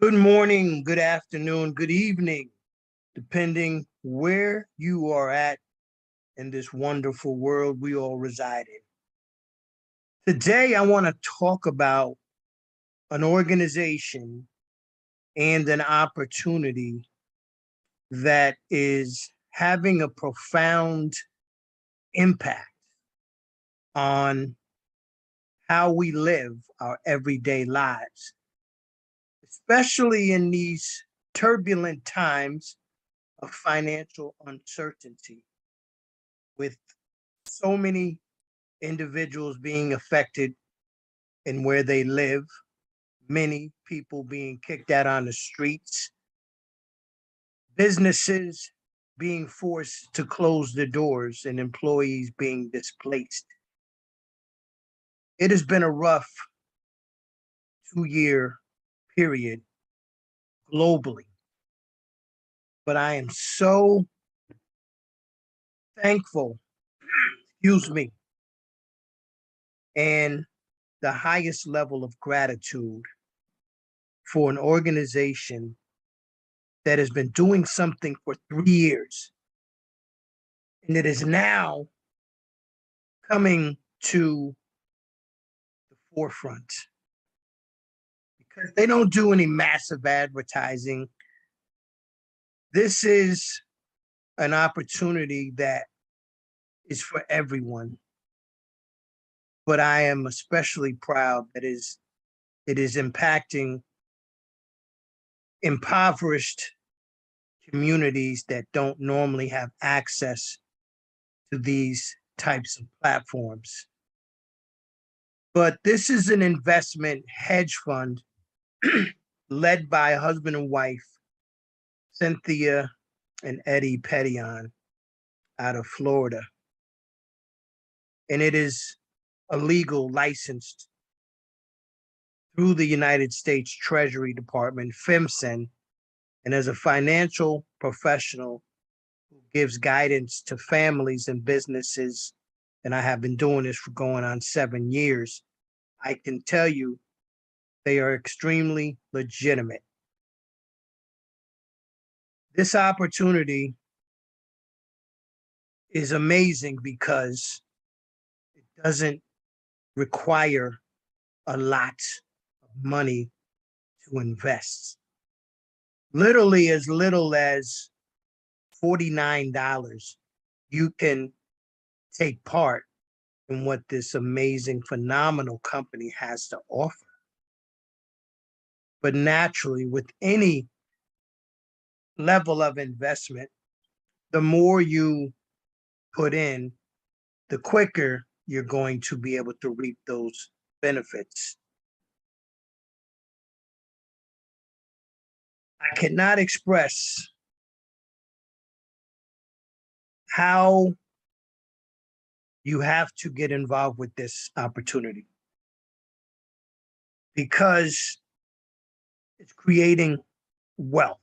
Good morning, good afternoon, good evening, depending where you are at in this wonderful world we all reside in. Today, I want to talk about an organization and an opportunity that is having a profound impact on how we live our everyday lives, especially in these turbulent times of financial uncertainty, with so many individuals being affected in where they live, many people being kicked out on the streets, businesses being forced to close their doors, and employees being displaced. It has been a rough 2 year period globally, but I am so thankful, excuse me, and the highest level of gratitude for an organization that has been doing something for 3 years, and it is now coming to the forefront because they don't do any massive advertising. This is an opportunity that is for everyone, but I am especially proud that it is impacting impoverished communities that don't normally have access to these types of platforms. But this is an investment hedge fund led by a husband and wife, Cynthia and Eddie Pettion, out of Florida. And it is a legal licensed through the United States Treasury Department, FIMCEN, and as a financial professional who gives guidance to families and businesses, and I have been doing this for going on 7 years, I can tell you they are extremely legitimate. This opportunity is amazing because it doesn't require a lot of money to invest. Literally, as little as $49, you can take part in what this amazing, phenomenal company has to offer. But naturally, with any level of investment, the more you put in, the quicker you're going to be able to reap those benefits. I cannot express how you have to get involved with this opportunity because it's creating wealth.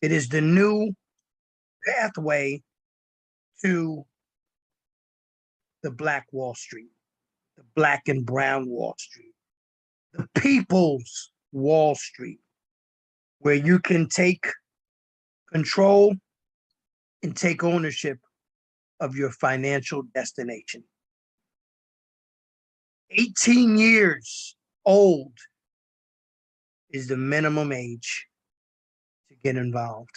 It is the new pathway to the Black Wall Street, the Black and Brown Wall Street, the People's Wall Street, where you can take control and take ownership of your financial destination. 18 years old is the minimum age to get involved.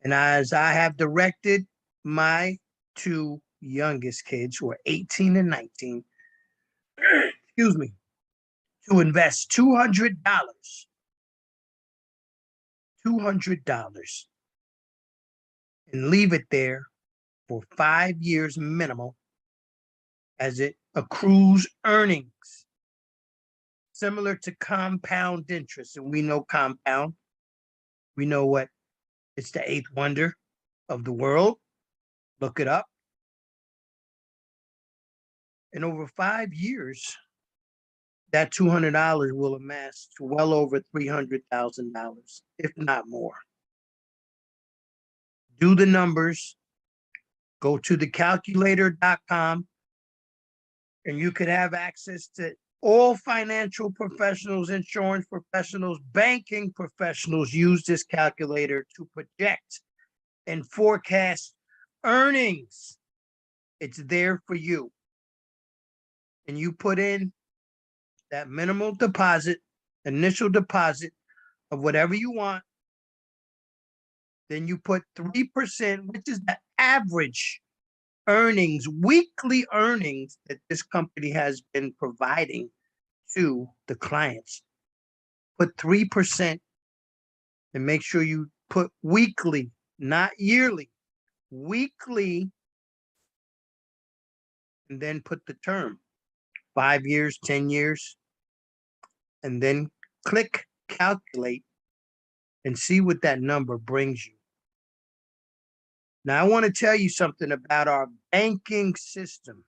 And as I have directed my two youngest kids, who are 18 and 19, excuse me, to invest $200 and leave it there for 5 years minimal as it accrues earnings, similar to compound interest. And we know compound, we know what it's the eighth wonder of the world. Look it up. And over 5 years, that $200 will amass to well over $300,000, if not more. Do the numbers, go to thecalculator.com, and you could have access to All financial professionals, insurance professionals, banking professionals use this calculator to project and forecast earnings. It's there for you. And you put in that minimal deposit, initial deposit of whatever you want. Then you put 3%, which is the average earnings, weekly earnings that this company has been providing to the clients. Put 3% and make sure you put weekly, not yearly, weekly, and then put the term 5 years, 10 years, and then click calculate and see what that number brings you. Now, I want to tell you something about our banking system.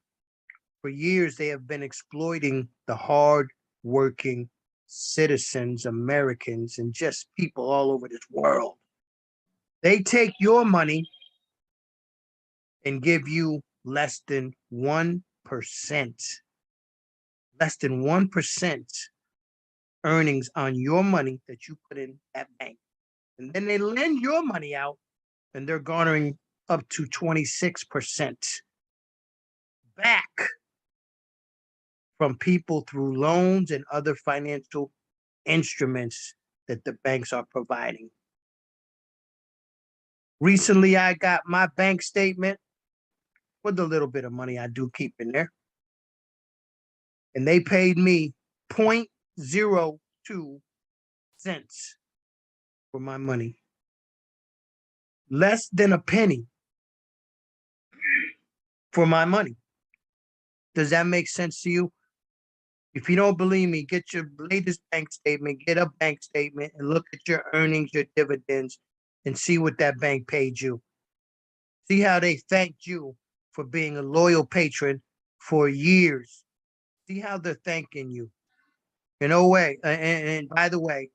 For years, they have been exploiting the hard-working citizens, Americans, and just people all over this world. They take your money and give you less than 1%. Less than 1% earnings on your money that you put in that bank. And then they lend your money out and they're garnering up to 26% back from people through loans and other financial instruments that the banks are providing. Recently, I got my bank statement with a little bit of money I do keep in there. And they paid me 0.02 cents for my money. Less than a penny for my money. Does that make sense to you? If you don't believe me, get your latest bank statement, get a bank statement, and look at your earnings, your dividends, and see what that bank paid you. See how they thanked you for being a loyal patron for years. See how they're thanking you. In no way. And by the way,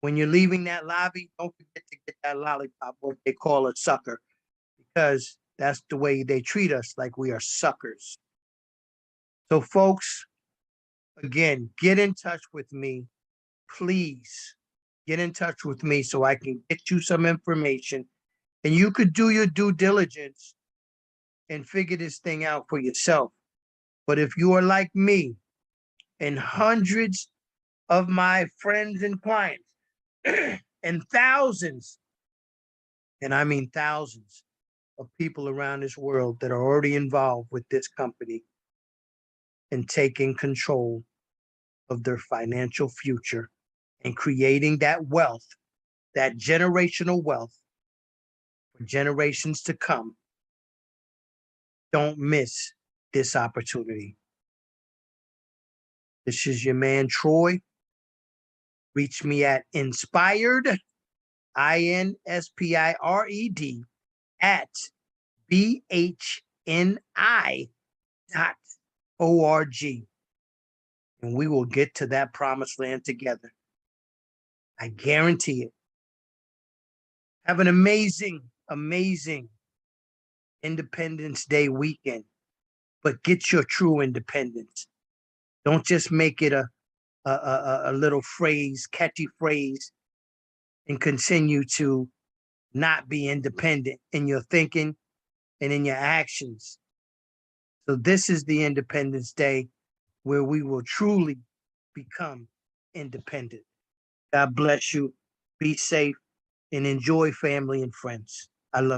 when you're leaving that lobby, don't forget to get that lollipop, what they call a sucker, because that's the way they treat us, like we are suckers. So, folks, again, get in touch with me. Please get in touch with me so I can get you some information and you could do your due diligence and figure this thing out for yourself. But if you are like me and hundreds of my friends and clients and thousands, and I mean thousands of people around this world that are already involved with this company and taking control of their financial future and creating that wealth, that generational wealth for generations to come, don't miss this opportunity. This is your man, Troy. Reach me at inspired, INSPIRED, at BHNI.org. And we will get to that promised land together. I guarantee it. Have an amazing, amazing Independence Day weekend, but get your true independence. Don't just make it a little phrase, catchy phrase, and continue to not be independent in your thinking and in your actions. So this is the Independence Day where we will truly become independent. God bless you. Be safe and enjoy family and friends.